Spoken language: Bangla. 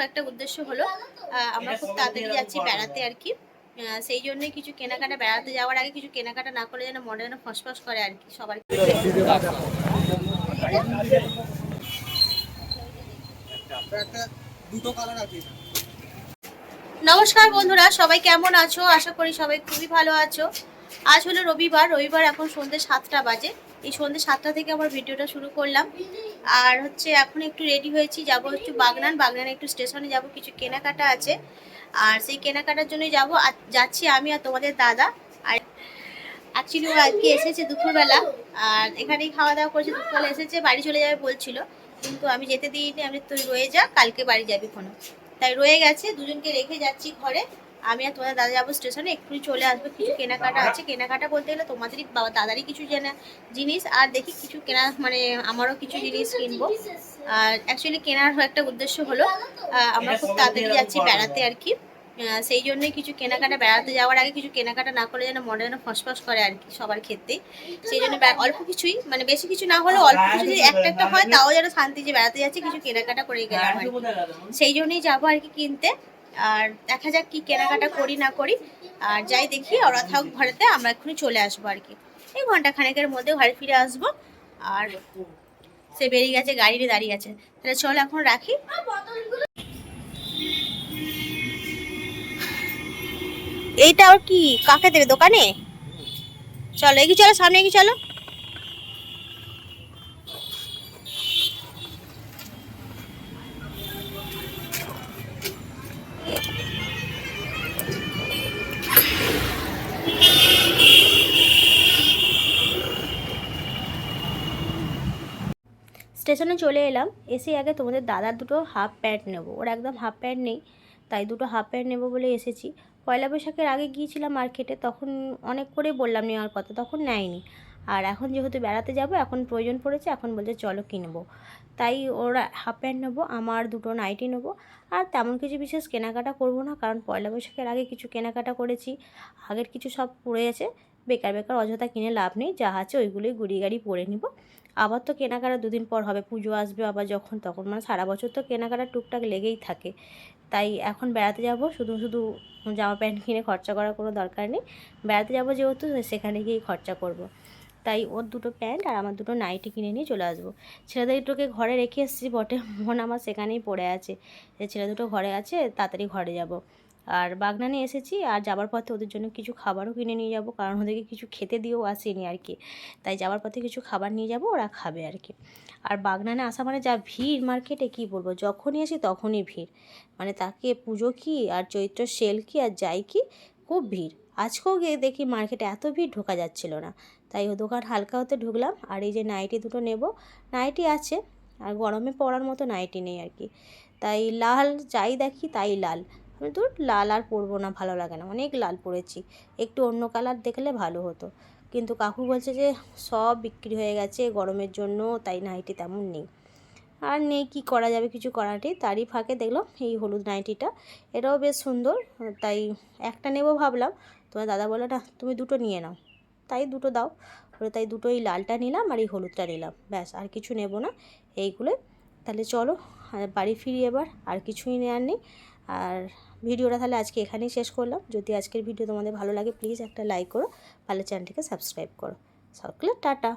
একটা উদ্দেশ্য হলো আমরা খুব তাড়াতাড়ি যাচ্ছি বেড়াতে আর কি। সেই জন্যই কিছু কেনাকাটা, বেড়াতে যাওয়ার আগে কিছু কেনাকাটা না করলে যেন মনে যেন ফসফস করে আর কি সবার। নমস্কার বন্ধুরা, সবাই কেমন আছো? আশা করি সবাই খুবই ভালো আছো। আজ হলো রবিবার, এখন সন্ধ্যে 7টা বাজে। এই সন্ধ্যে 7টা থেকে আমার ভিডিওটা শুরু করলাম। আর হচ্ছে এখন একটু রেডি হয়েছি, যাবো একটু বাগনানে একটু স্টেশনে যাব, কিছু কেনাকাটা আছে। আর সেই কেনাকাটার জন্যই যাবো। যাচ্ছি আমি আর তোমাদের দাদা। আর অ্যাকচুয়ালি ও আজকে এসেছে দুপুরবেলা, আর এখানেই খাওয়া দাওয়া করেছে। দুপুরবেলা এসেছে, বাড়ি চলে যাবে বলছিল, কিন্তু আমি যেতে দিইনি। আমি তুই রয়ে যা, কালকে বাড়ি যাবি কোনো। তাই রয়ে গেছে, দুজনকে রেখে যাচ্ছি ঘরে। আমি আর তোমাদের দাদা যাবো স্টেশনে, এক্ষুনি চলে আসবো। কিছু কেনাকাটা আছে, কেনাকাটা বলতে গেলে তোমাদেরই দাদারই কিছু জিনিস, আর দেখি কিছু কেনা মানে আমারও কিছু জিনিস কিনবো। আর অ্যাকচুয়ালি কেনার একটা উদ্দেশ্য হলো আমরা খুব তাড়াতাড়ি যাচ্ছি বেড়াতে আর কি। সেই জন্যই কিছু কেনাকাটা, বেড়াতে যাওয়ার আগে কিছু কেনাকাটা না করলে যেন মনে যেন ফসফস করে আর কি সবার ক্ষেত্রেই। সেই জন্য অল্প কিছুই, মানে বেশি কিছু না হলেও অল্প কিছু যদি একটা হয়, তাও যেন শান্তি, যে বেড়াতে যাচ্ছি কিছু কেনাকাটা করে গেলাম আর কি। সেই জন্যই যাবো আর কি কিনতে। আর দেখা যাক কি কেনাকাটা করি না করি। আর যাই দেখি, ওরা থাক ঘরেতে, আমরা এক্ষুনি চলে আসবো আর কি। এই ঘন্টা খানেকের মধ্যে ঘরে ফিরে আসবো। আর সে বেরিয়ে গেছে, গাড়িতে দাঁড়িয়ে আছে। তাহলে চল এখন রাখি। এইটা আর কি কাকে দেবে দোকানে? চলো এগিয়ে চলো, সামনে এগিয়ে চলো। স্টেশনে চলে এলাম। এসে আগে তোমাদের দাদার দুটো হাফ প্যান্ট নেবো, ওর একদম হাফ প্যান্ট নেই, তাই দুটো হাফ প্যান্ট নেবো বলে এসেছি। পয়লা বৈশাখের আগে গিয়েছিলাম মার্কেটে, তখন অনেক করে বললাম নেওয়ার কথা, তখন নেয়নি। আর এখন যেহেতু বেড়াতে যাব, এখন প্রয়োজন পড়েছে, এখন বলছে চলো কিনবো। তাই ওরা হাফ প্যান্ট নেবো, আমার দুটো নাইটি নেবো। আর তেমন কিছু বিশেষ কেনাকাটা করবো না, কারণ পয়লা বৈশাখের আগে কিছু কেনাকাটা করেছি, আগের কিছু সব পড়ে আছে। বেকার বেকার অযথা কিনে লাভ নেই, যা আছে ওইগুলোই গুড়ি গাড়ি পরে নিব। আবার তো কেনাকাটা দুদিন পর হবে, পুজো আসবে আবার যখন তখন, মানে সারা বছর তো কেনাকাটা টুকটাক লেগেই থাকে। তাই এখন বেড়াতে যাব, শুধু শুধু জামা প্যান্ট কিনে খরচা করার কোনো দরকার নেই। বেড়াতে যাব যেহেতু, সেখানে গিয়েই খরচা করব। তাই ওর দুটো প্যান্ট আর আমার দুটো নাইটি কিনে নিয়ে চলে আসবো। ছেলেদের দুটোকে ঘরে রেখে এসেছি বটে, মন আমার সেখানেই পড়ে আছে যে ছেলে দুটো ঘরে আছে, তাড়াতাড়ি ঘরে যাব। আর বাগনানে এসেছি, আর যাবার পথে ওদের জন্য কিছু খাবারও কিনে নিয়ে যাব, কারণ ওদেরকে কিছু খেতে দিয়েও আসিনি আর কি। তাই যাওয়ার পথে কিছু খাবার নিয়ে যাব, ওরা খাবে আর কি। আর বাগনানে আসা মানে যা ভিড় মার্কেটে, কি বলবো, যখনই আসি তখনই ভিড়। মানে তাকে পুজো কি আর চৈত্র সেল কি আর যাই কি, খুব ভিড়। আজকেও গিয়ে দেখি মার্কেটে এত ভিড়, ঢোকা যাচ্ছিল না। তাই ও দোকান হালকা হতে ঢুকলাম। আর এই যে নাইটি দুটো নেব, নাইটি আছে, আর গরমে পরার মতো নাইটি নেই আর কি। তাই লাল যাই দেখি তাই লাল। আমি তো লাল আর পরবো না, ভালো লাগে না, অনেক লাল পরেছি, একটু অন্য কালার দেখলে ভালো হতো। কিন্তু কাকু বলছে যে সব বিক্রি হয়ে গেছে গরমের জন্য, তাই নাইটি তেমন নেই। আর নেই, কি করা যাবে, কিছু করার নেই। তারই ফাঁকে দেখলাম এই হলুদ নাইটিটা, এটাও বেশ সুন্দর, তাই একটা নেব ভাবলাম। তোমার দাদা বললো না, তুমি দুটো নিয়ে নাও, তাই দুটো দাও বলে, তাই দুটো, এই লালটা নিলাম আর এই হলুদটা নিলাম, ব্যাস, আর কিছু নেব না এইগুলো। তাহলে চলো বাড়ি ফিরি এবার, আর কিছুই নেওয়ার নেই। আর ভিডিওটা তাহলে আজকে এখানেই শেষ করলাম। যদি আজকের ভিডিও তোমাদের ভালো লাগে, প্লিজ একটা লাইক করো, ভালো চ্যানেলটিকে সাবস্ক্রাইব করো। সকলে টাটা।